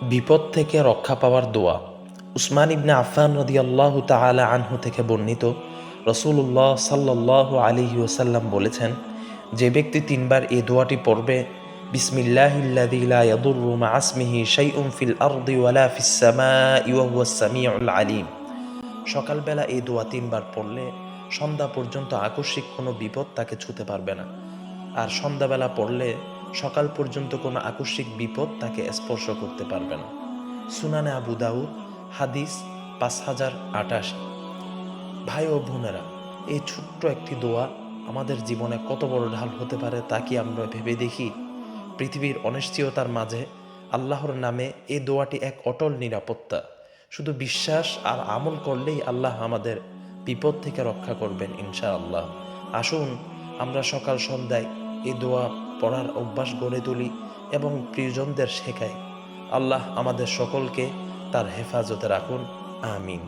বিপদ থেকে রক্ষা পাওয়ার দোয়া। উসমান ইবনে আফফান রাদিয়াল্লাহু তাআলা আনহু থেকে বর্ণিত, রাসূলুল্লাহ সাল্লাল্লাহু আলাইহি ওয়াসাল্লাম বলেছেন, যে ব্যক্তি তিনবার এই দোয়াটি পড়বে, বিসমিল্লাহিল্লাযী লা ইয়াদুররু মা ইসমিহি শাইউন ফিল আরদি ওয়ালা ফিস সামাই ওয়া হুয়াস সামিউল আলিম। সকালবেলা এই দোয়া তিনবার পড়লে সন্ধ্যা পর্যন্ত আকস্মিক কোনো বিপদ তাকে ছুঁতে পারবে না, আর সন্ধ্যাবেলা পড়লে সকাল পর্যন্ত কোনো আকস্মিক বিপদ তাকে স্পর্শ করতে পারবে না। সুনানে আবু দাউদ, হাদিস 5088। ভাই ও বোনেরা, এই ছোট্ট একটি দোয়া আমাদের জীবনে কত বড় ঢাল হতে পারে তা কি আমরা ভেবে দেখি? পৃথিবীর অনিশ্চয়তার মাঝে আল্লাহর নামে এই দোয়াটি এক অটল নিরাপত্তা। শুধু বিশ্বাস আর আমল করলেই আল্লাহ আমাদের বিপদ থেকে রক্ষা করবেন ইনশাআল্লাহ। আসুন আমরা সকাল সন্ধ্যায় এই দোয়া পড়ার অভ্যাস গড়ে তুলি এবং প্রিয়জনদের শেখাই। আল্লাহ আমাদের সকলকে তার হেফাজতে রাখুন। আমিন।